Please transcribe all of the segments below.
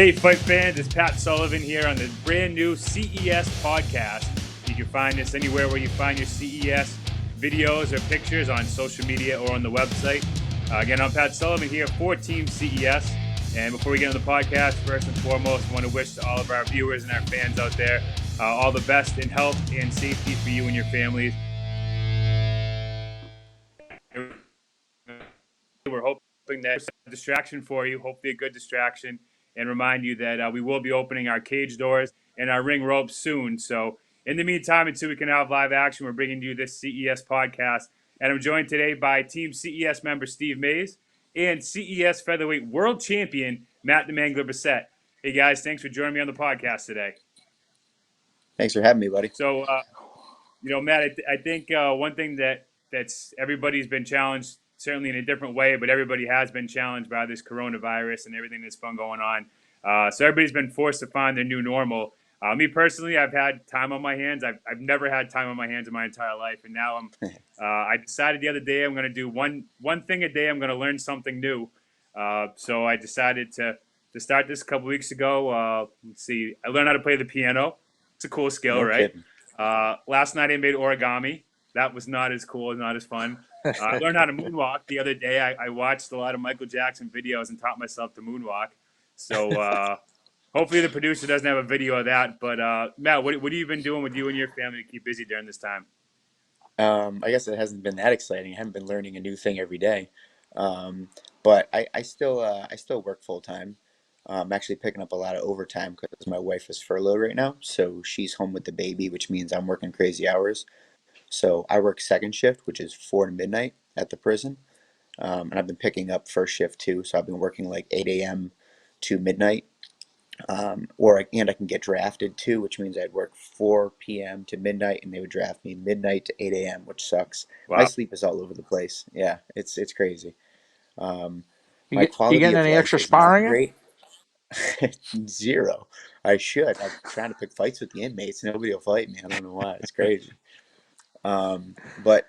Hey, fight fans, it's Pat Sullivan here on the brand new CES Podcast. You can find us anywhere where you find your CES videos or pictures on social media or on the website. Again, I'm Pat Sullivan here for Team CES. And before we get into the podcast, first and foremost, I want to wish to all of our viewers and our fans out there all the best in health and safety for you and your families. We're hoping that's a distraction for you, hopefully a good distraction, and remind you that we will be opening our cage doors and our ring ropes soon. So in the meantime, until we can have live action, we're bringing you this CES podcast. And I'm joined today by Team CES member Steve Mays and CES Featherweight World Champion Matt the Mangler Bessette. Hey guys, thanks for joining me on the podcast today. Thanks for having me, buddy. So, Matt, I think one thing that's everybody's been challenged, certainly in a different way, but everybody has been challenged by this coronavirus and everything that's been going on. So everybody's been forced to find their new normal. Me personally, I've had time on my hands. I've never had time on my hands in my entire life, and now I decided the other day I'm going to do one thing a day. I'm going to learn something new. So I decided to start this a couple weeks ago. Let's see. I learned how to play the piano. It's a cool skill, No right? kidding. Last night I made origami. That was not as cool, not as fun. I learned how to moonwalk the other day. I watched a lot of Michael Jackson videos and taught myself to moonwalk. So hopefully the producer doesn't have a video of that. But Matt, what have you been doing with you and your family to keep busy during this time? I guess it hasn't been that exciting. I haven't been learning a new thing every day, but I still work full time. I'm actually picking up a lot of overtime because my wife is furloughed right now, so she's home with the baby, which means I'm working crazy hours. So I work second shift, which is 4 to midnight at the prison, and I've been picking up first shift too. So I've been working like 8 a.m. to midnight. And I can get drafted too, which means I'd work 4 p.m. to midnight, and they would draft me midnight to 8 a.m., which sucks. My Wow. sleep is all over the place. Yeah, it's crazy. Um, You my getting quality of any life extra is not sparring in? great. Zero. I should. I'm trying to pick fights with the inmates. Nobody will fight me. I don't know why. It's crazy. But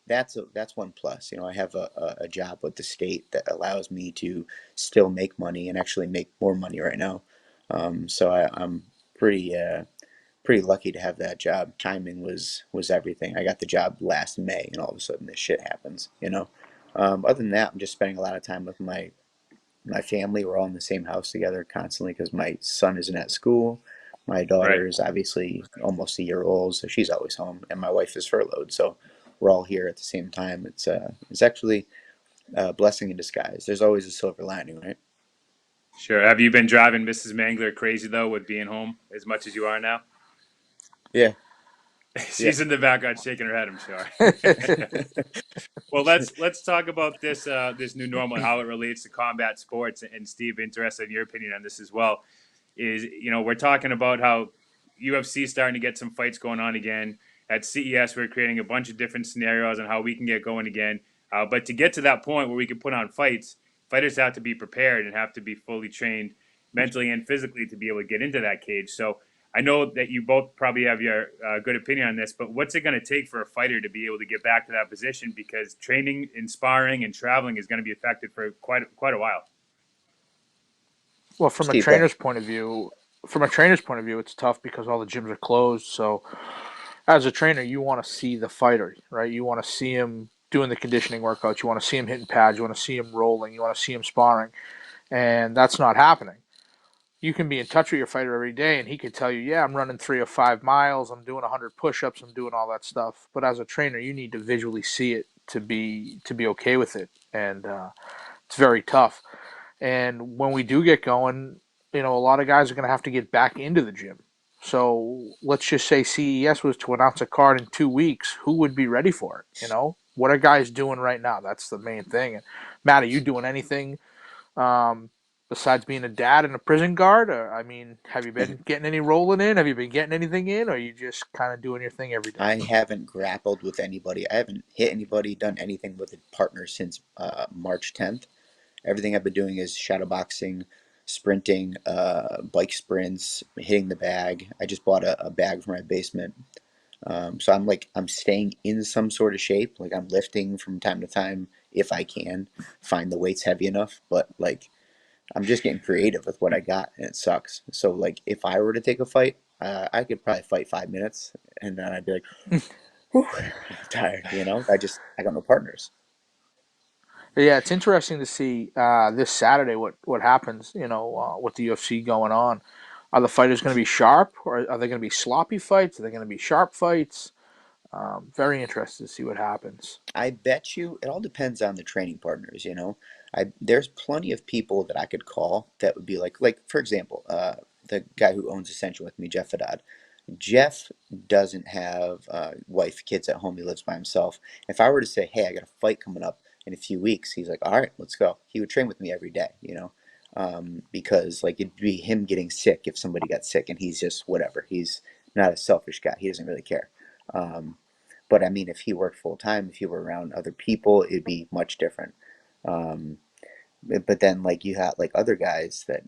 that's one plus. I have a job with the state that allows me to still make money and actually make more money right now. So I'm pretty lucky to have that job. Timing was everything. I got the job last May, and all of a sudden this shit happens. Other than that, I'm just spending a lot of time with my family. We're all in the same house together constantly because my son isn't at school. My Right. daughter is obviously almost a year old, so she's always home, and my wife is furloughed, so we're all here at the same time. It's actually a blessing in disguise. There's always a silver lining, right? Sure. Have you been driving Mrs. Mangler crazy though with being home as much as you are now? Yeah, yeah. She's in the background shaking her head, I'm sure. Well, let's talk about this new normal and how it relates to combat sports. And Steve, interested in your opinion on this as well. We're talking about how UFC is starting to get some fights going on again. At CES, we're creating a bunch of different scenarios on how we can get going again. But to get to that point where we can put on fights, fighters have to be prepared and have to be fully trained mentally and physically to be able to get into that cage. So I know that you both probably have your good opinion on this, but what's it going to take for a fighter to be able to get back to that position? Because training and sparring and traveling is going to be affected for quite a while. Well, Steve, go ahead. from a trainer's point of view, it's tough because all the gyms are closed. So, as a trainer, you want to see the fighter, right? You want to see him doing the conditioning workouts. You want to see him hitting pads. You want to see him rolling. You want to see him sparring, and that's not happening. You can be in touch with your fighter every day, and he could tell you, "Yeah, I'm running 3 or 5 miles. I'm doing 100 push-ups. I'm doing all that stuff." But as a trainer, you need to visually see it to be okay with it, and it's very tough. And when we do get going, a lot of guys are going to have to get back into the gym. So let's just say CES was to announce a card in 2 weeks. Who would be ready for it? What are guys doing right now? That's the main thing. And Matt, are you doing anything besides being a dad and a prison guard? Or, have you been getting any rolling in? Have you been getting anything in? Or are you just kind of doing your thing every day? I haven't grappled with anybody. I haven't hit anybody, done anything with a partner since March 10th. Everything I've been doing is shadowboxing, sprinting, bike sprints, hitting the bag. I just bought a bag for my basement. So I'm staying in some sort of shape. Like I'm lifting from time to time if I can find the weights heavy enough. But like I'm just getting creative with what I got, and it sucks. So like, if I were to take a fight, I could probably fight 5 minutes, and then I'd be like, whew, I'm tired. I got no partners. Yeah, it's interesting to see this Saturday what happens. With the UFC going on. Are the fighters going to be sharp, or are they going to be sloppy fights? Are they going to be sharp fights? Very interested to see what happens. I bet you it all depends on the training partners. There's plenty of people that I could call that would be like for example, the guy who owns Ascension with me, Jeff Haddad. Jeff doesn't have wife, kids at home. He lives by himself. If I were to say, "Hey, I got a fight coming up in a few weeks," he's like, "All right, let's go." He would train with me every day, because like it'd be him getting sick if somebody got sick, and he's just whatever. He's not a selfish guy. He doesn't really care. Um, but I mean, if he worked full time, if he were around other people, it'd be much different. Um, but then, like you have like other guys that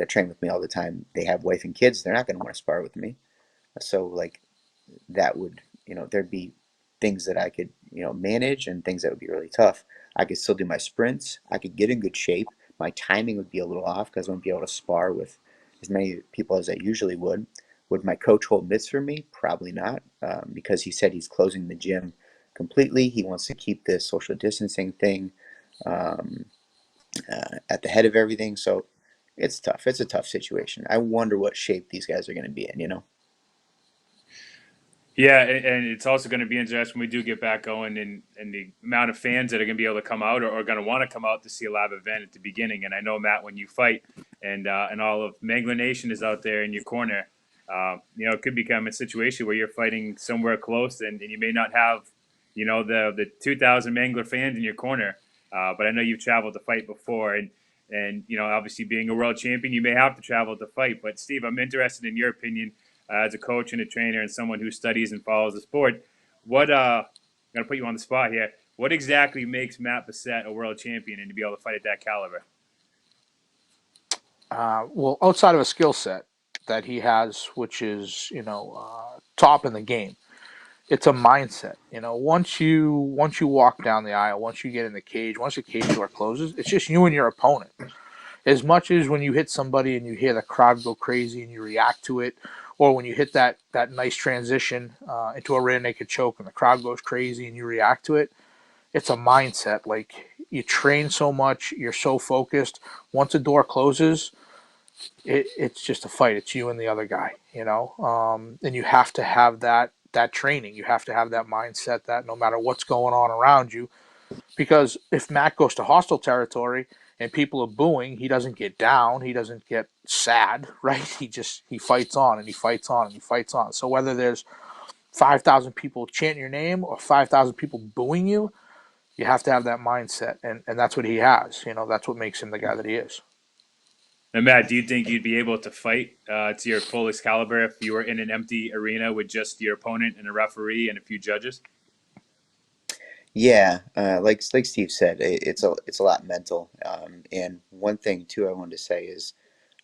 train with me all the time. They have wife and kids. They're not going to want to spar with me. So like that would, there'd be things that I could, manage and things that would be really tough. I could still do my sprints. I could get in good shape. My timing would be a little off because I wouldn't be able to spar with as many people as I usually would. Would my coach hold mitts for me? Probably not, because he said he's closing the gym completely. He wants to keep this social distancing thing um, at the head of everything. So it's tough. It's a tough situation. I wonder what shape these guys are going to be in. Yeah, and it's also going to be interesting when we do get back going, and the amount of fans that are going to be able to come out or going to want to come out to see a live event at the beginning. And I know, Matt, when you fight and all of Mangler Nation is out there in your corner, it could become a situation where you're fighting somewhere close, and you may not have, the 2,000 Mangler fans in your corner. But I know you've traveled to fight before, and obviously being a world champion, you may have to travel to fight. But Steve, I'm interested in your opinion as a coach and a trainer and someone who studies and follows the sport. I'm going to put you on the spot here. What exactly makes Matt Bessette a world champion and to be able to fight at that caliber? Well, outside of a skill set that he has, which is top in the game, it's a mindset. Once you walk down the aisle, once you get in the cage, once the cage door closes, it's just you and your opponent. As much as when you hit somebody and you hear the crowd go crazy and you react to it, or when you hit that nice transition into a rear naked choke and the crowd goes crazy and you react to it, it's a mindset. Like, you train so much, you're so focused. Once a door closes, it's just a fight. It's you and the other guy, and you have to have that training. You have to have that mindset that no matter what's going on around you, because if Matt goes to hostile territory and people are booing, he doesn't get down, he doesn't get sad, right? He fights on and he fights on and he fights on. So whether there's 5,000 people chanting your name or 5,000 people booing you, you have to have that mindset, and that's what he has. That's what makes him the guy that he is. And Matt, do you think you'd be able to fight to your fullest caliber if you were in an empty arena with just your opponent and a referee and a few judges? Yeah, like Steve said, it's a lot mental. And one thing too I wanted to say is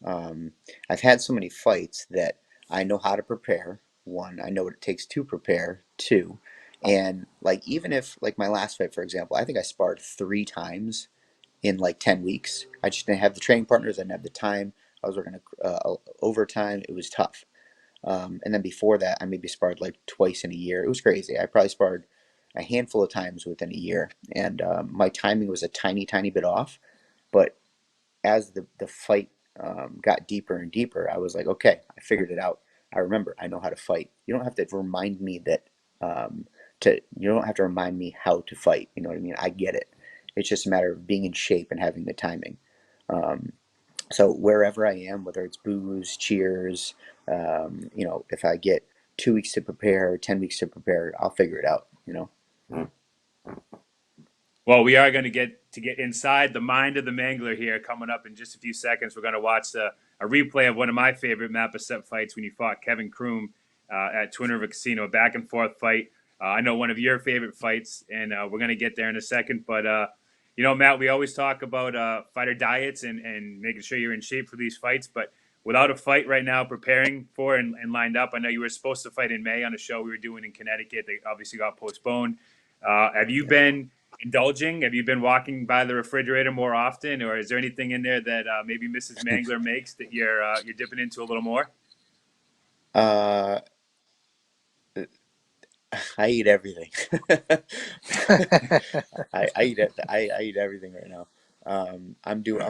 I've had so many fights that I know how to prepare. One, I know what it takes to prepare. Two, and like even if like my last fight, for example, I think I sparred 3 times in like 10 weeks. I just didn't have the training partners. I didn't have the time. I was working overtime. It was tough. And then before that, I maybe sparred like twice in a year. It was crazy. I probably sparred a handful of times within a year, and my timing was a tiny, tiny bit off. But as the fight got deeper and deeper, I was like, okay, I figured it out. I remember. I know how to fight. You don't have to remind me that. You don't have to remind me how to fight. You know what I mean? I get it. It's just a matter of being in shape and having the timing. Um, so wherever I am, whether it's boos, cheers, if I get 2 weeks to prepare, 10 weeks to prepare, I'll figure it out. Well, we are going to get inside the mind of the Mangler here coming up in just a few seconds. We're going to watch a replay of one of my favorite Matt Bessette fights when he fought Kevin Kroom at Twin River Casino, back and forth fight. I know one of your favorite fights, and we're going to get there in a second. But, Matt, we always talk about fighter diets and making sure you're in shape for these fights. But without a fight right now preparing for and lined up, I know you were supposed to fight in May on a show we were doing in Connecticut. They obviously got postponed. Have you been indulging? Have you been walking by the refrigerator more often, or is there anything in there that maybe Mrs. Mangler makes that you're dipping into a little more? Uh, I eat everything. I eat everything right now. I'm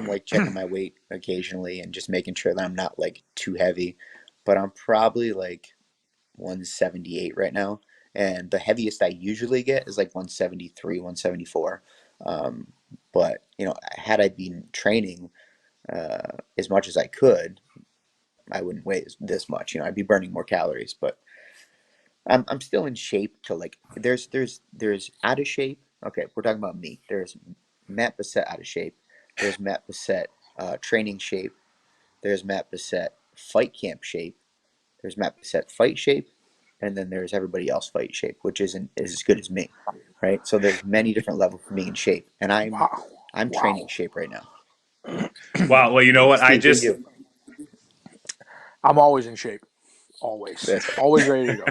like checking my weight occasionally and just making sure that I'm not like too heavy, but I'm probably like 178 right now, and the heaviest I usually get is like 173, 174. Um, but had I been training as much as I could, I wouldn't weigh this much. I'd be burning more calories, but I'm still in shape to like. There's out of shape. Okay, we're talking about me. There's Matt Bessette out of shape. There's Matt Bessette training shape. There's Matt Bessette fight camp shape. There's Matt Bessette fight shape, and then there's everybody else fight shape, which isn't as good as me, right? So there's many different levels for me in shape, and I'm Wow. I'm Wow. training shape right now. Wow. Well, you know what? Steve, who are you? I'm always in shape. Always. That's Always ready to go.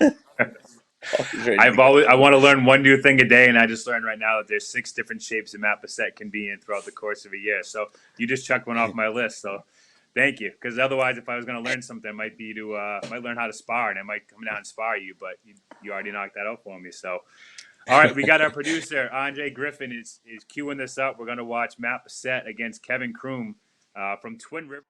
always ready to go. I want to learn one new thing a day, and I just learned right now that there's 6 different shapes that Matt Bessette can be in throughout the course of a year. So you just checked one off my list. So thank you, because otherwise, if I was going to learn something, it might be to might learn how to spar, and I might come down and spar you. But you already knocked that out for me. So all right, we got our producer Andre Griffin is queuing this up. We're going to watch Matt Bessette against Kevin Kroom from Twin River.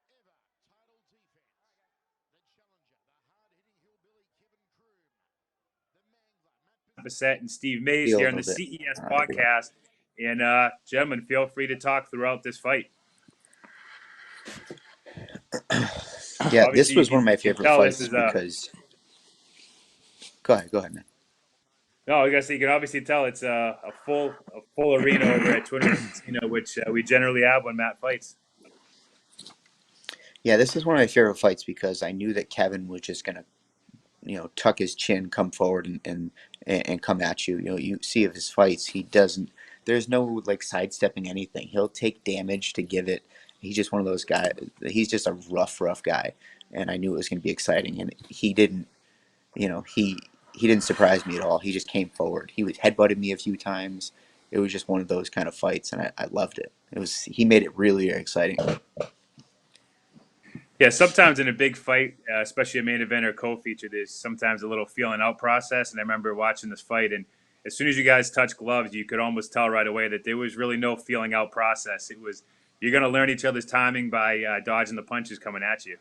Bessette and Steve Mays Feel a here on the little bit. CES All right, here we go. Podcast. And gentlemen, feel free to talk throughout this fight. Yeah, this Obviously, was one of my you can favorite tell this fights is a. because. Go ahead, man. No, I guess you can obviously tell it's a full arena over at Twin River Casino, which we generally have when Matt fights. Yeah, this is one of my favorite fights because I knew that Kevin was just gonna, tuck his chin, come forward, and come at you. You see of his fights, he doesn't. There's no like sidestepping anything. He'll take damage to give it. He's just one of those guys. He's just a rough guy, and I knew it was going to be exciting. And he didn't. He didn't surprise me at all. He just came forward. He was headbutted me a few times. It was just one of those kind of fights, and I loved it. He made it really exciting. Yeah, sometimes in a big fight, especially a main event or co-feature, there's sometimes a little feeling out process. And I remember watching this fight, and as soon as you guys touched gloves, you could almost tell right away that there was really no feeling out process. It was you're going to learn each other's timing by dodging the punches coming at you.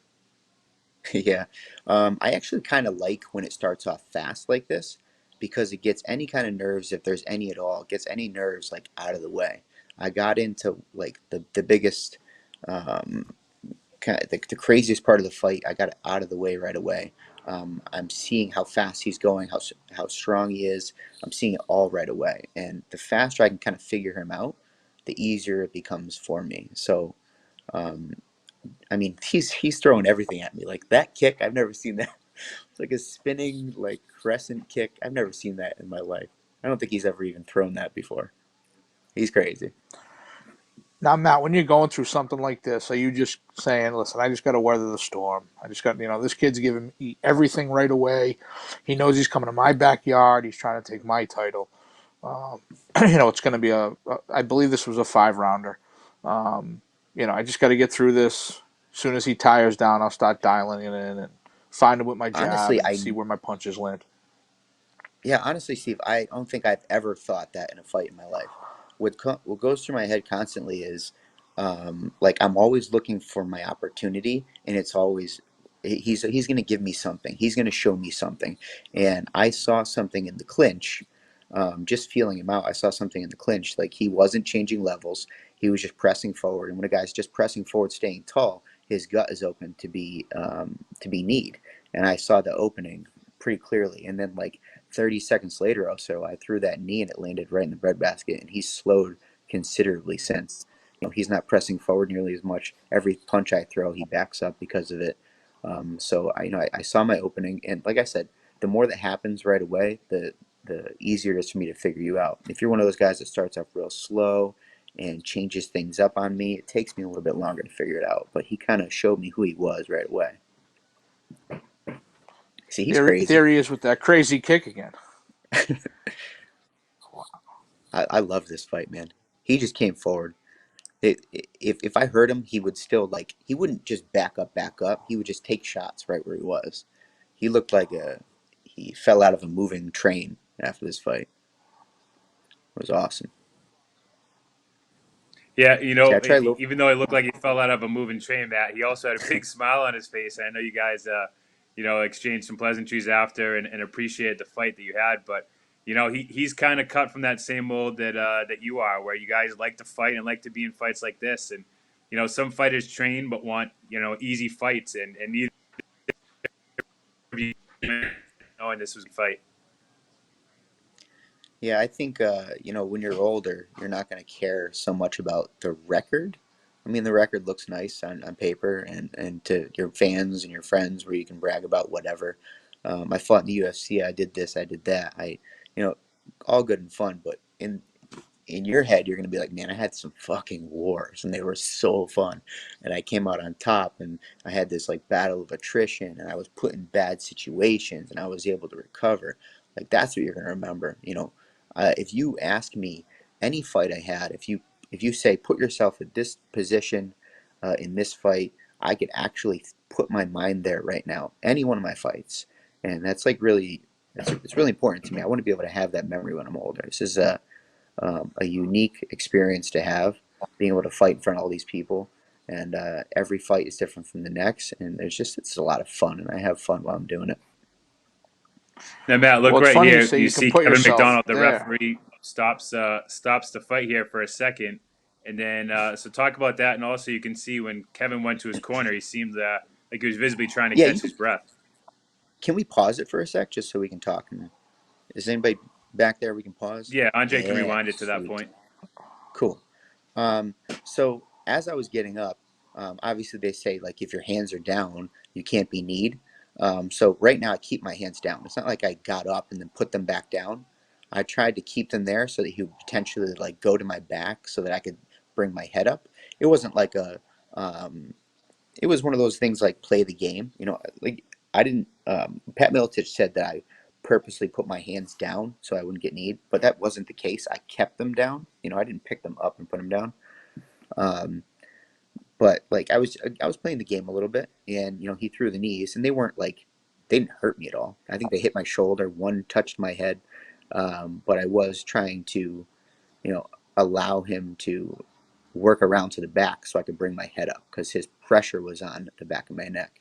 Yeah. I actually kind of like when it starts off fast like this because it gets any kind of nerves, if there's any at all, it gets any nerves like out of the way. I got into like the biggest, kind of the craziest part of the fight. I got it out of the way right away. I'm seeing how fast he's going, how strong he is. I'm seeing it all right away. And the faster I can kind of figure him out, the easier it becomes for me. So, um, I mean, he's throwing everything at me. Like that kick, I've never seen that. It's like a spinning like crescent kick. I've never seen that in my life. I don't think he's ever even thrown that before. He's crazy. Now, Matt, when you're going through something like this, are you just saying, listen, I just got to weather the storm? I just got, this kid's giving me everything right away. He knows he's coming to my backyard. He's trying to take my title. Um, it's going to be I believe this was a 5-rounder. I just got to get through this. As soon as he tires down, I'll start dialing it in and find him with my jab Honestly, and see where my punches land. Yeah, honestly, Steve, I don't think I've ever thought that in a fight in my life. What goes through my head constantly is, like I'm always looking for my opportunity, and it's always he's going to give me something. He's going to show me something, and I saw something in the clinch. Just feeling him out, I saw something in the clinch. Like he wasn't changing levels; he was just pressing forward. And when a guy's just pressing forward, staying tall, his gut is open to be kneed. And I saw the opening pretty clearly. And then like 30 seconds later or so, I threw that knee and it landed right in the breadbasket. And he's slowed considerably since. He's not pressing forward nearly as much. Every punch I throw, he backs up because of it. So I saw my opening, and like I said, the more that happens right away, the easier it is for me to figure you out. If you're one of those guys that starts off real slow and changes things up on me, it takes me a little bit longer to figure it out. But he kind of showed me who he was right away. See, he's crazy. There he is with that crazy kick again. I love this fight, man. He just came forward. If I heard him, he would still like he wouldn't just back up. He would just take shots right where he was. He looked like he fell out of a moving train after this fight. It was awesome. Yeah, See, I try low. even though it looked like he fell out of a moving train, Matt, he also had a big smile on his face. I know you guys, exchanged some pleasantries after and appreciated the fight that you had. But he's kind of cut from that same mold that you are, where you guys like to fight and like to be in fights like this. And some fighters train but want easy fights, and neither of you knowing this was a fight. Yeah, I think when you're older, you're not going to care so much about the record. I mean, the record looks nice on paper and to your fans and your friends where you can brag about whatever. I fought in the UFC. I did this. I did that. You know, all good and fun. But in your head, you're going to be like, man, I had some fucking wars and they were so fun. And I came out on top and I had this like battle of attrition and I was put in bad situations and I was able to recover. Like that's what you're going to remember. If you ask me any fight I had, if you say put yourself in this position in this fight, I could actually put my mind there right now. Any one of my fights, and that's like really, it's really important to me. I want to be able to have that memory when I'm older. This is a unique experience to have, being able to fight in front of all these people. And every fight is different from the next. And it's a lot of fun. And I have fun while I'm doing it. Now, Matt, look Well, it's right funny you here. say You you can see put Kevin yourself McDonald, the there. referee, stops the fight here for a second. And then, so talk about that. And also, you can see when Kevin went to his corner, he seemed like he was visibly trying to Yeah, catch his breath. can we pause it for a sec just so we can talk? And is anybody back there we can pause? Yeah, Andre can Yeah, rewind it to that sweet. point. Cool. So as I was getting up, obviously they say like if your hands are down, you can't be kneed. So right now I keep my hands down. It's not like I got up and then put them back down. I tried to keep them there so that he would potentially like go to my back so that I could bring my head up. It wasn't like um, it was one of those things like play the game. Like I didn't. Pat Miletich said that I purposely put my hands down so I wouldn't get kneed, but that wasn't the case. I kept them down. I didn't pick them up and put them down. Um, but like I was playing the game a little bit, and he threw the knees, and they didn't hurt me at all. I think they hit my shoulder. One touched my head, but I was trying to allow him to work around to the back so I could bring my head up because his pressure was on the back of my neck.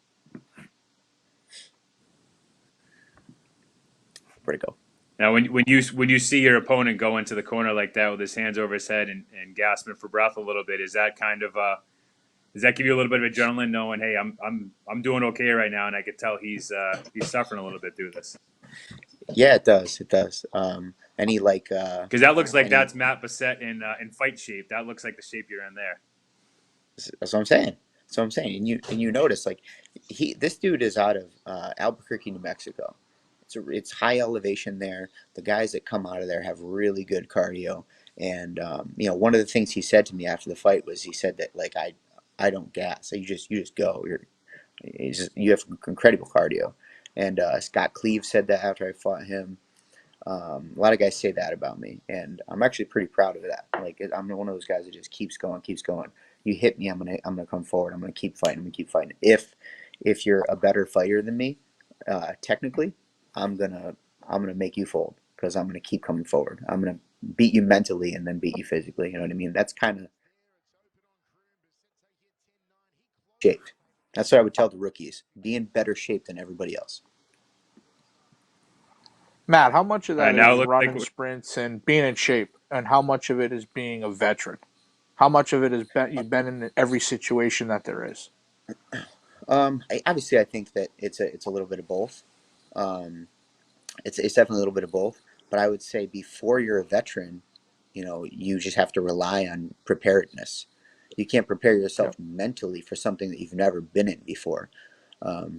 Where'd it go? Now, when you see your opponent go into the corner like that with his hands over his head and gasping for breath a little bit, is that kind of does that give you a little bit of adrenaline, knowing, hey, I'm doing okay right now, and I could tell he's suffering a little bit through this? Yeah, it does. It does. Any like Because that looks like any that's Matt Bessette in fight shape. That looks like the shape you're in there. That's what I'm saying. That's what I'm saying. And you notice like this dude is out of Albuquerque, New Mexico. It's high elevation there. The guys that come out of there have really good cardio. And one of the things he said to me after the fight was he said that like I don't gas. So you just go. You have incredible cardio. And Scott Cleve said that after I fought him. A lot of guys say that about me, and I'm actually pretty proud of that. Like I'm one of those guys that just keeps going, keeps going. You hit me, I'm gonna come forward. I'm gonna keep fighting. I'm gonna keep fighting. If you're a better fighter than me, technically, I'm gonna make you fold because I'm gonna keep coming forward. I'm gonna beat you mentally and then beat you physically. You know what I mean? That's kind of shaped. That's what I would tell the rookies: be in better shape than everybody else. Matt, how much of All right, that now is it looks like running sprints and being in shape, and how much of it is being a veteran? How much of it is you've been in every situation that there is? Obviously, I think that it's a little bit of both. Um, it's definitely a little bit of both. But I would say before you're a veteran, you just have to rely on preparedness. You can't prepare yourself Yep. mentally for something that you've never been in before.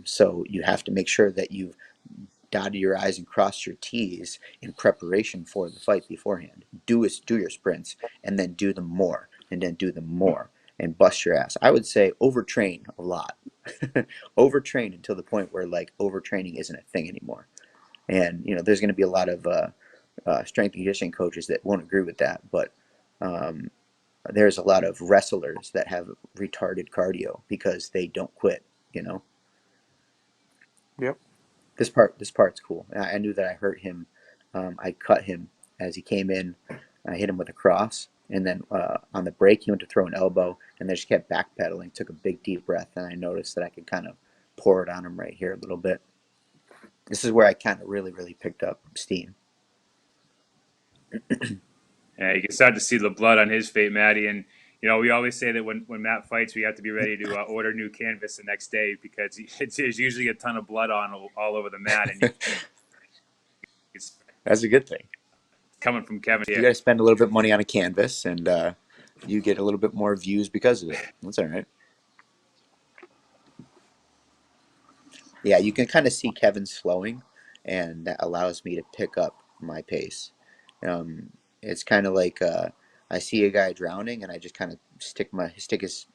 So you have to make sure that you've dotted your I's and crossed your T's in preparation for the fight beforehand. Do your sprints and then do them more and then do them more and bust your ass. I would say overtrain a lot. Overtrain until the point where like overtraining isn't a thing anymore. And there's going to be a lot of strength and conditioning coaches that won't agree with that, but um, there's a lot of wrestlers that have retarded cardio because they don't quit. You know, Yep. this part's cool. I knew that I hurt him. I cut him as he came in. I hit him with a cross, and then on the break he went to throw an elbow, and then just kept backpedaling. Took a big deep breath, and I noticed that I could kind of pour it on him right here a little bit. This is where I kind of really picked up steam. Yeah, you can start to see the blood on his face, Matty. And we always say that when Matt fights, we have to be ready to order new canvas the next day because there's usually a ton of blood on all over the mat, and it's That's a good thing. coming from Kevin You here. got to spend a little bit of money on a canvas, and you get a little bit more views because of it. That's all right. Yeah, you can kind of see Kevin slowing, and that allows me to pick up my pace. It's kind of like I see a guy drowning, and I just kind of stick his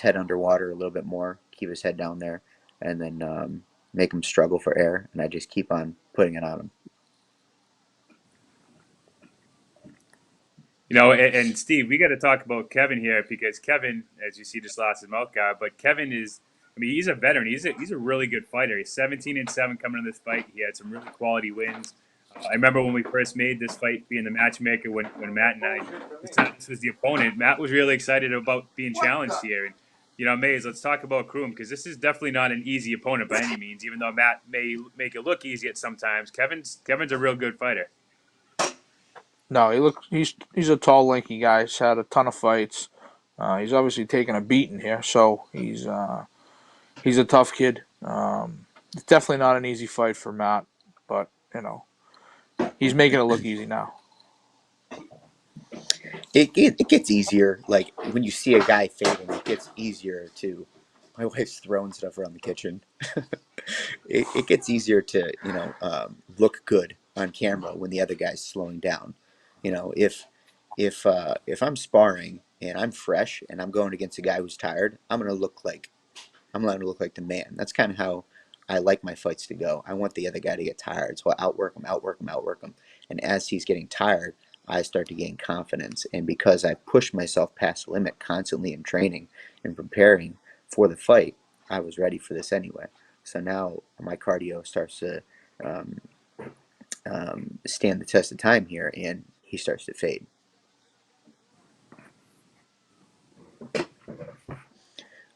head underwater a little bit more, keep his head down there, and then make him struggle for air, and I just keep on putting it on him. And Steve, we got to talk about Kevin here because Kevin, as you see, just lost his mouth guard. But Kevin is, I mean, he's a veteran. He's a really good fighter. He's 17-7 coming in this fight. He had some really quality wins. I remember when we first made this fight, being the matchmaker, when Matt and I, this was the opponent. Matt was really excited about being challenged here. And Mays, let's talk about Kroom because this is definitely not an easy opponent by any means. Even though Matt may make it look easy at sometimes, Kevin's a real good fighter. No, he's a tall, lanky guy. He's had a ton of fights. He's obviously taken a beating here, so he's a tough kid. It's definitely not an easy fight for Matt, but he's making it look easy now. It gets easier. Like when you see a guy fading, it gets easier to. My wife's throwing stuff around the kitchen. It gets easier to look good on camera when the other guy's slowing down. If I'm sparring and I'm fresh and I'm going against a guy who's tired, I'm going to look like the man. That's kind of how I like my fights to go. I want the other guy to get tired, so I outwork him. And as he's getting tired, I start to gain confidence. And because I push myself past the limit constantly in training and preparing for the fight, I was ready for this anyway. So now my cardio starts to stand the test of time here, and he starts to fade.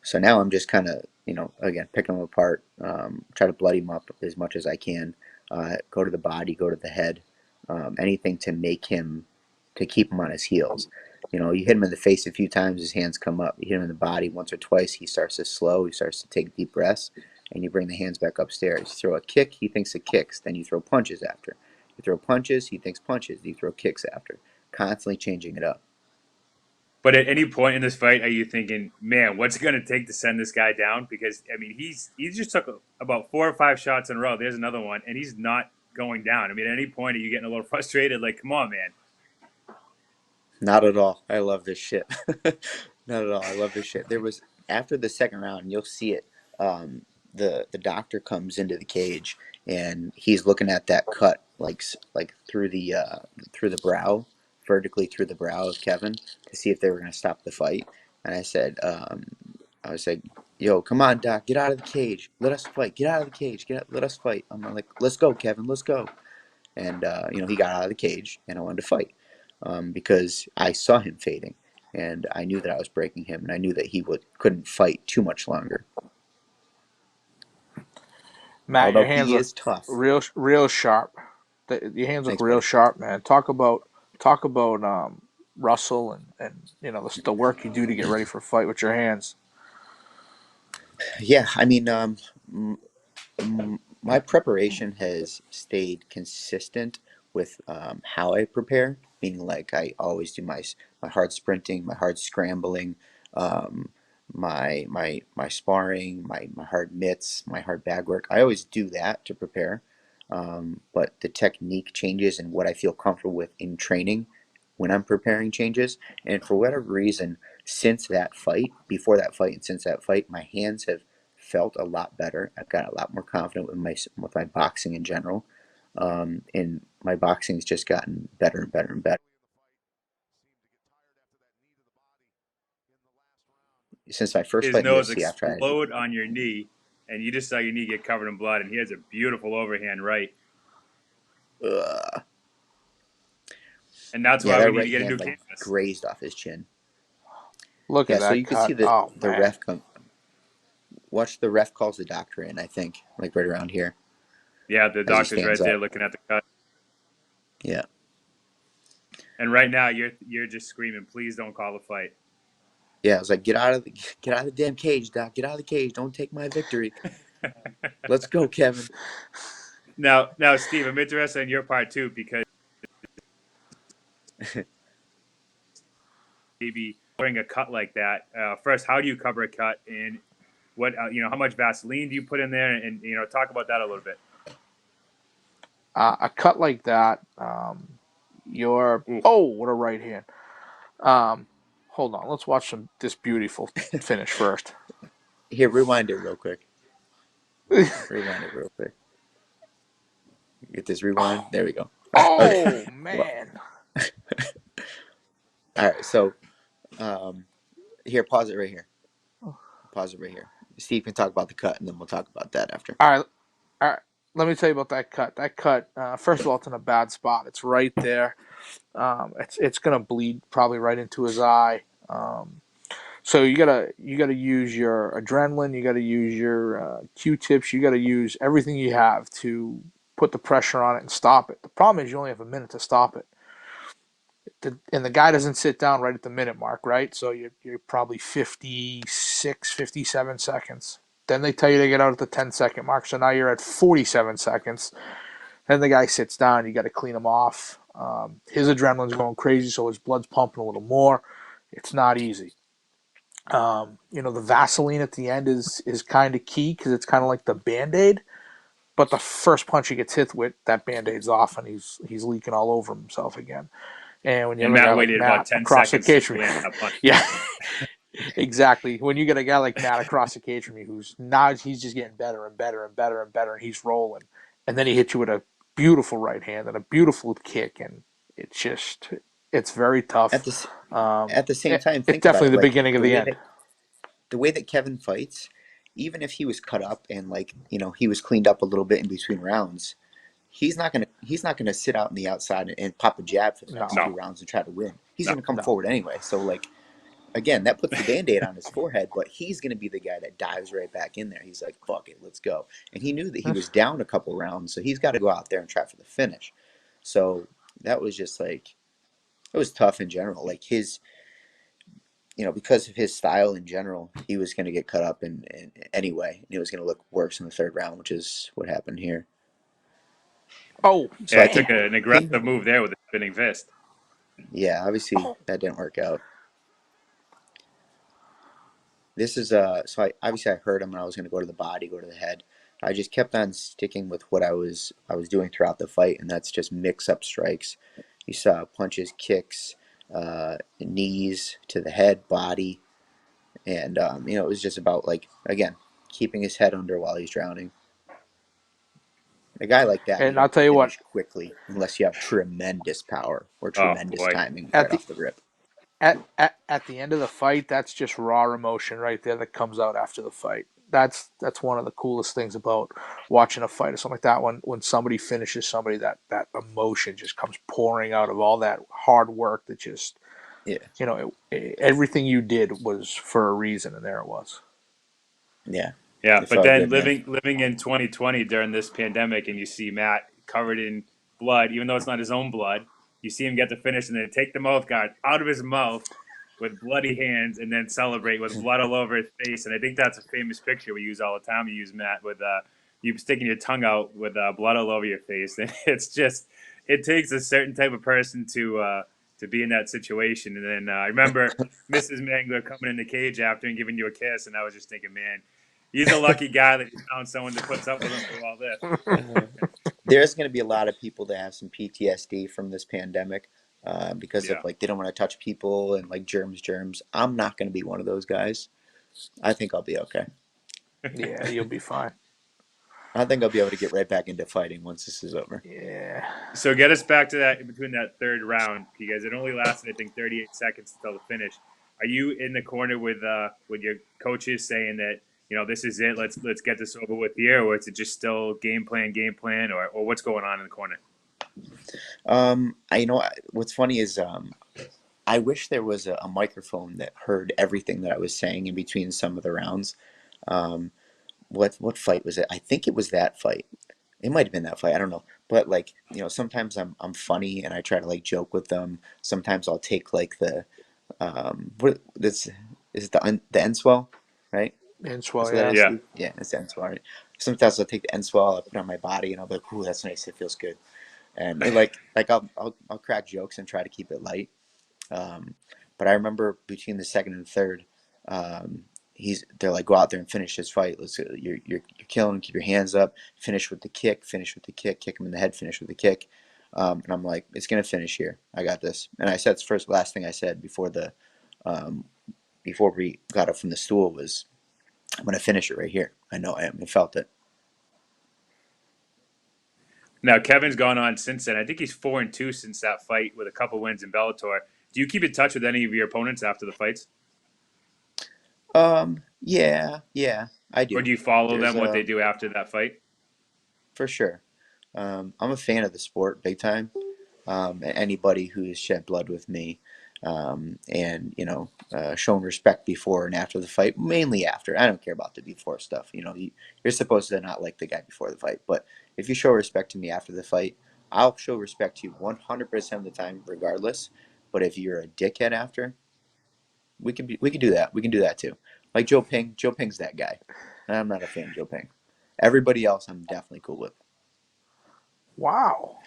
So now I'm just kind of, again, picking him apart, try to bloody him up as much as I can, go to the body, go to the head, anything to keep him on his heels. You hit him in the face a few times, his hands come up. You hit him in the body once or twice, he starts to slow, he starts to take deep breaths, and you bring the hands back upstairs. You throw a kick, he thinks of kicks, then you throw punches after. You throw punches, he thinks punches, you throw kicks after. Constantly changing it up. But at any point in this fight, are you thinking, man, what's it going to take to send this guy down? Because I mean, he just took about 4 or 5 shots in a row. There's another one, and he's not going down. I mean, at any point, are you getting a little frustrated? Like, come on, man. Not at all. I love this shit. Not at all. I love this shit. There was after the second round, and you'll see it. The doctor comes into the cage, and he's looking at that cut like through the brow, vertically through the brow of Kevin to see if they were going to stop the fight. And I was like, "Yo, come on, doc, get out of the cage. Let us fight. Get out of the cage. Let us fight." I'm like, "Let's go, Kevin. Let's go." And he got out of the cage, and I wanted to fight because I saw him fading, and I knew that I was breaking him, and I knew that he couldn't fight too much longer. Matt, Although your hands he look is tough. real sharp. Your hands look Thanks, real buddy. sharp, man. Talk about Russell and the work you do to get ready for a fight with your hands. Yeah, I mean, my preparation has stayed consistent with how I prepare, meaning like I always do my hard sprinting, my hard scrambling, um, my sparring, my hard mitts, my hard bag work. I always do that to prepare, but the technique changes and what I feel comfortable with in training when I'm preparing changes. And for whatever reason, since that fight, before that fight, and since that fight, my hands have felt a lot better. I've got a lot more confident with my boxing in general. And my boxing's just gotten better and better and better. Since I first His played nose UFC, I've tried. explode on your knee, and you just saw your knee get covered in blood, and he has a beautiful overhand right. And that's Yeah, why we that need to right get a new hand like canvas. grazed off his chin. Look Yeah, at so that you can cut. see the Oh, the man. ref come. Watch the ref calls the doctor in. I think like right around here. Yeah, the As he doctor's right stands there up. looking at the cut. Yeah. And right now, you're just screaming, "Please don't call the fight." Yeah, I was like, get out of the damn cage, Doc. Get out of the cage. Don't take my victory. Let's go, Kevin. Now, Steve, I'm interested in your part too because maybe during a cut like that, first, how do you cover a cut, and what how much Vaseline do you put in there, and talk about that a little bit. A cut like that, Oof. what a right hand. Hold on, let's watch this beautiful finish first. Here, rewind it real quick. Rewind it real quick. Get this rewind. There we go. Okay. Man. All right. So, here, pause it right here. Pause it right here. Steve can talk about the cut, and then we'll talk about that after. All right. Let me tell you about that cut. That cut, first of all, it's in a bad spot. It's right there. It's gonna bleed probably right into his eye. So you gotta use your adrenaline. You gotta use your Q-tips. You gotta use everything you have to put the pressure on it and stop it. The problem is you only have a minute to stop it. And the guy doesn't sit down right at the minute mark, right? So you're probably 56, 57 seconds. Then they tell you to get out at the 10-second mark. So now you're at 47 seconds. Then the guy sits down. You got to clean him off. His adrenaline's going crazy, so his blood's pumping a little more. It's not easy. The Vaseline at the end is kind of key because it's kind of like the Band-Aid. But the first punch he gets hit with, that Band-Aid's off, and he's leaking all over himself again. And when you And have a guy Matt like waited about Matt 10 across the seconds cage to from me, land that punch. yeah, exactly. When you get a guy like Matt across the cage from you, who's now he's just getting better and better and better and better, and he's rolling, and then he hits you with a beautiful right hand and a beautiful kick, and it's very tough. At the same time, It's think about definitely it. the Like beginning of the end. the way that Kevin fights, even if he was cut up and he was cleaned up a little bit in between rounds, he's not gonna sit out on the outside and pop a jab for the next No. few rounds and try to win. He's No. gonna come No. forward anyway. So again, that puts the Band-Aid on his forehead, but he's gonna be the guy that dives right back in there. He's like, fuck it, let's go. And he knew that he was down a couple rounds, so he's got to go out there and try for the finish. So that was just it was tough in general. Like because of his style in general, he was going to get cut up in anyway, and it was going to look worse in the third round, which is what happened here. Oh, So Yeah, I I took think, an aggressive move there with a spinning fist. yeah, obviously that didn't work out. This is so I heard him and I was going to go to the body, go to the head. I just kept on sticking with what I was doing throughout the fight, and that's just mix up strikes. You saw punches, kicks, knees to the head, body, and it was just about again keeping his head under while he's drowning. A guy like that, you and I'll don't tell you what. finish quickly unless you have tremendous power or Oh tremendous boy. timing At right the off the rip. at the end of the fight, that's just raw emotion right there that comes out after the fight. That's one of the coolest things about watching a fight or something like that. When somebody finishes somebody, that emotion just comes pouring out of all that hard work. That just Yeah, everything you did was for a reason, and there it was. yeah, Yeah, it but felt then good, man. living in 2020 during this pandemic, and you see Matt covered in blood, even though it's not his own blood. You see him get the finish, and then take the mouth guard out of his mouth with bloody hands, and then celebrate with blood all over his face. And I think that's a famous picture we use all the time. You use Matt with you sticking your tongue out with blood all over your face, and it takes a certain type of person to be in that situation. And then I remember Mrs. Mangler coming in the cage after and giving you a kiss, and I was just thinking, man, he's a lucky guy that he found someone that puts up with him through all this. There's going to be a lot of people that have some PTSD from this pandemic because of Yeah. they don't want to touch people and germs. I'm not going to be one of those guys. I think I'll be okay. Yeah, you'll be fine. I think I'll be able to get right back into fighting once this is over. Yeah. So get us back to that in between that third round because it only lasted I think 38 seconds until the finish. Are you in the corner with your coaches saying that this is it? Let's get this over with here, or is it just still game plan, or what's going on in the corner? What's funny is I wish there was a microphone that heard everything that I was saying in between some of the rounds. Um, what fight was it? I think it was that fight. It might have been that fight. I don't know. But like, sometimes I'm funny and I try to like joke with them. Sometimes I'll take like the what this is the end swell, right? That's Inswell, what that yeah. is, Yeah. Steve? Yeah, it's the end swell, right? Sometimes I'll take the end swell, I'll put it on my body, and I'll be like, "Ooh, that's nice. It feels good." And I'll crack jokes and try to keep it light. Um, but I remember between the second and third, um, they're like, go out there and finish this fight. You're killing him. Keep your hands up. Finish with the kick. Finish with the kick. Kick him in the head. Finish with the kick. And I'm like, it's gonna finish here. I got this. And I said last thing I said um, before we got up from the stool was, I'm gonna finish it right here. I know I am. I felt it. Now Kevin's gone on since then. I think he's 4-2 since that fight with a couple wins in Bellator. Do you keep in touch with any of your opponents after the fights, Yeah, I or do. do you follow There's them what they do after that fight? For sure. I'm a fan of the sport, big time. And anybody who has shed blood with me, and shown respect before and after the fight, mainly after. I don't care about the before stuff. You're supposed to not like the guy before the fight, but if you show respect to me after the fight, I'll show respect to you 100% of the time, regardless. But if you're a dickhead after, we can do that. We can do that too. Like Joe Ping. Joe Ping's that guy. I'm not a fan of Joe Ping. Everybody else, I'm definitely cool with. Wow.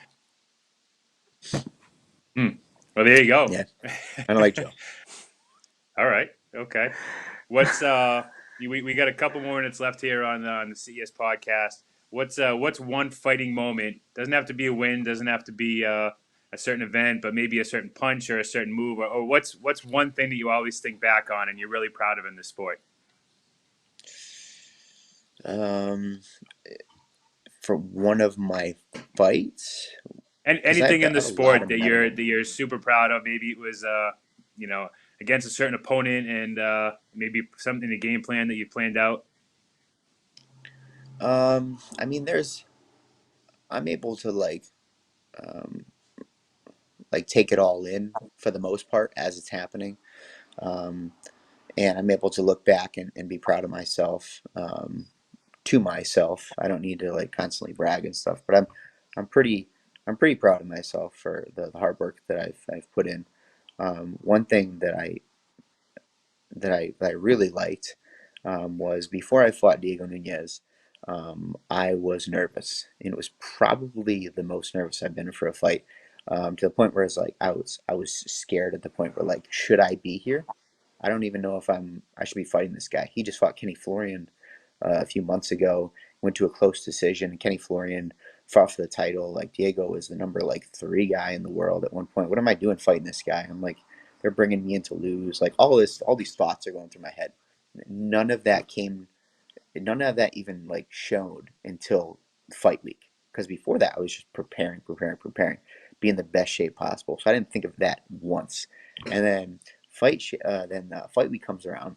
Hmm. Well, there you go. Yeah, I don't like Joe. All right. Okay. What's we got a couple more minutes left here on the CES podcast. What's one fighting moment? Doesn't have to be a win. Doesn't have to be a certain event, but maybe a certain punch or a certain move. Or what's one thing that you always think back on and you're really proud of in the sport? Um, for one of my fights, And because I anything in the have a lot sport of that memorable. you're super proud of. Maybe it was you know against a certain opponent and maybe something the game plan that you planned out. I mean, I'm able to um, like take it all in for the most part as it's happening. Um, and I'm able to look back and be proud of myself, to myself. I don't need to like constantly brag and stuff, but I'm pretty, I'm pretty proud of myself for the hard work that I've put in. One thing that I really liked, was before I fought Diego Nunez. I was nervous, and it was probably the most nervous I've been for a fight, to the point where it's like I was scared at the point where, like, should I be here? I don't even know if I should be fighting this guy. He just fought Kenny Florian a few months ago, went to a close decision. Kenny Florian fought for the title. Like, Diego was the number like 3 guy in the world at one point. What am I doing fighting this guy? I'm like, they're bringing me in to lose. Like, all these thoughts are going through my head. None of that came. None of that even like showed until fight week. Because before that, I was just preparing, be in the best shape possible. So I didn't think of that once. And then fight week comes around,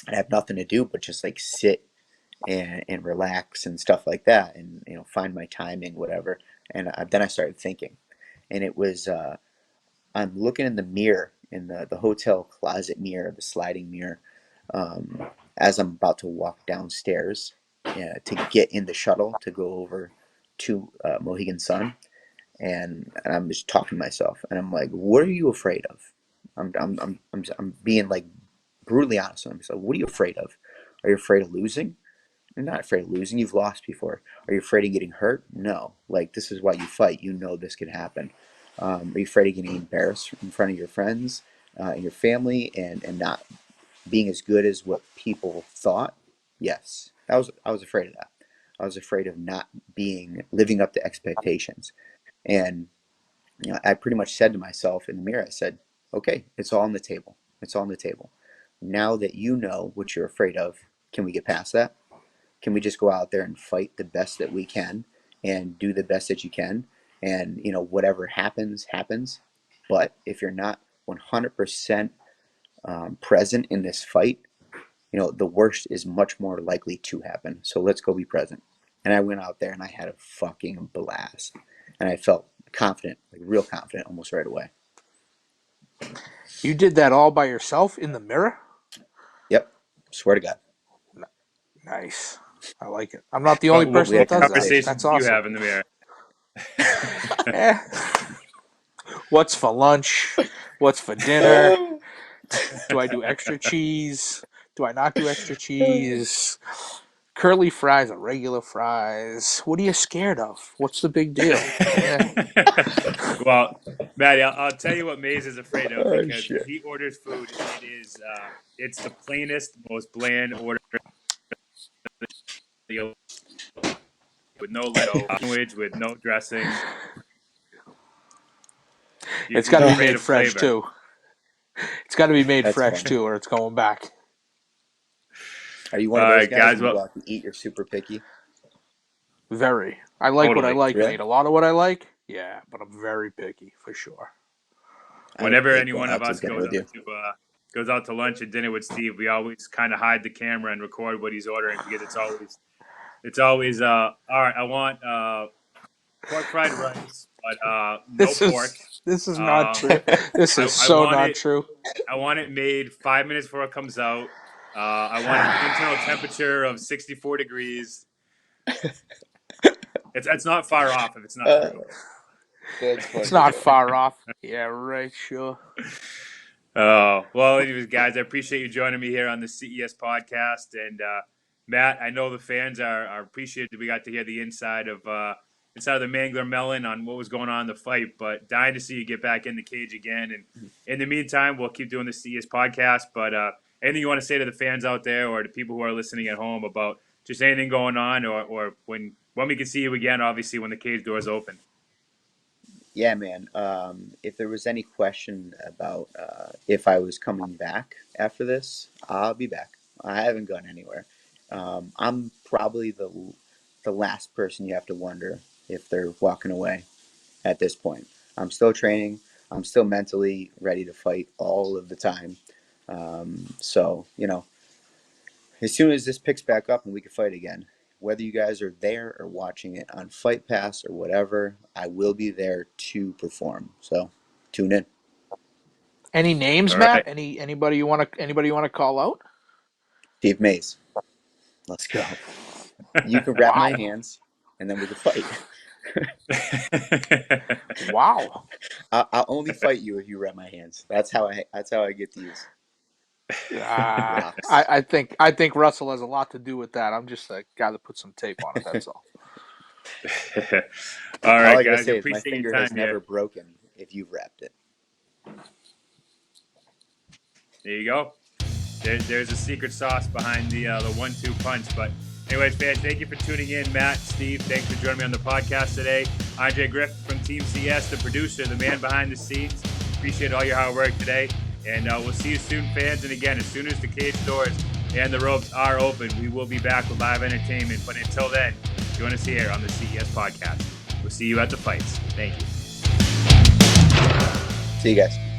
and I have nothing to do but just like sit and relax and stuff like that, and find my timing, whatever. And then I started thinking, and it was I'm looking in the mirror, in the hotel closet mirror, the sliding mirror, um, as I'm about to walk downstairs, to get in the shuttle to go over to Mohegan Sun, and I'm just talking to myself, and I'm like, "What are you afraid of?" I'm being like brutally honest with myself. What are you afraid of? Are you afraid of losing? You're not afraid of losing. You've lost before. Are you afraid of getting hurt? No. Like, this is why you fight. You know this could happen. Are you afraid of getting embarrassed in front of your friends, and your family, and not being as good as what people thought? Yes. I was afraid of that. I was afraid of not living up to expectations. And I pretty much said to myself in the mirror, I said, okay, it's all on the table. It's all on the table. Now that you know what you're afraid of, can we get past that? can we just go out there and fight the best that we can and do the best that you can? And, whatever happens, happens. But if you're not 100% present in this fight, the worst is much more likely to happen. So let's go be present. And I went out there and I had a fucking blast. And I felt confident, like real confident almost right away. You did that all by yourself in the mirror? Yep. Swear to God. Nice. I like it. I'm not the only person that does that. Conversations That's awesome. you have in the mirror. What's for lunch? What's for dinner? Do I do extra cheese? Do I not do extra cheese? Curly fries or regular fries? What are you scared of? What's the big deal? Well, Matty, I'll tell you what Maze is afraid of, because when he orders food, it's the plainest, most bland order with no little sandwich, with no dressing. It's got to be made fresh too. It's got to be made fresh too, or it's going back. Are you one of those guys who go out and eat? You're super picky? Very. I like what I like, really? mate. A lot of what I like, yeah, but I'm very picky for sure. Whenever any one of us goes out to lunch and dinner with Steve, we always kind of hide the camera and record what he's ordering, because it's always all right, I want pork fried rice, but no pork. This is not true. This is not true. I want it made 5 minutes before it comes out. I want an internal temperature of 64 degrees. It's not far off if it's not true. It's not far off. Yeah, right, sure. Oh, well, anyways, guys, I appreciate you joining me here on the CES podcast. And Matt, I know the fans are appreciative. We got to hear the inside of the Mangler melon on what was going on in the fight, but dying to see you get back in the cage again. And in the meantime, we'll keep doing the CES podcast. But anything you want to say to the fans out there, or to people who are listening at home, about just anything going on, or when we can see you again, obviously, when the cage doors open? Yeah, man. If there was any question about if I was coming back after this, I'll be back. I haven't gone anywhere. I'm probably the last person you have to wonder if they're walking away at this point. I'm still training. I'm still mentally ready to fight all of the time. So, as soon as this picks back up and we can fight again, whether you guys are there or watching it on Fight Pass or whatever, I will be there to perform. So tune in. Any names, Matt? Anybody you want to call out? Steve Mays. Let's go. You can wrap my hands, and then we can fight. Wow. I'll only fight you if you wrap my hands. That's how I get these. I think Russell has a lot to do with that. I'm just a guy that put some tape on it. That's all. All right, all I guys. Say is my finger has never broken if you've wrapped it. There you go. There's a secret sauce behind the 1-2 punch. But anyways, fans, thank you for tuning in. Matt, Steve, thanks for joining me on the podcast today. Andre Griff from Team CS, the producer, the man behind the scenes. Appreciate all your hard work today. And we'll see you soon, fans. And again, as soon as the cage doors and the ropes are open, we will be back with live entertainment. But until then, join us here on the CES Podcast. We'll see you at the fights. Thank you. See you guys.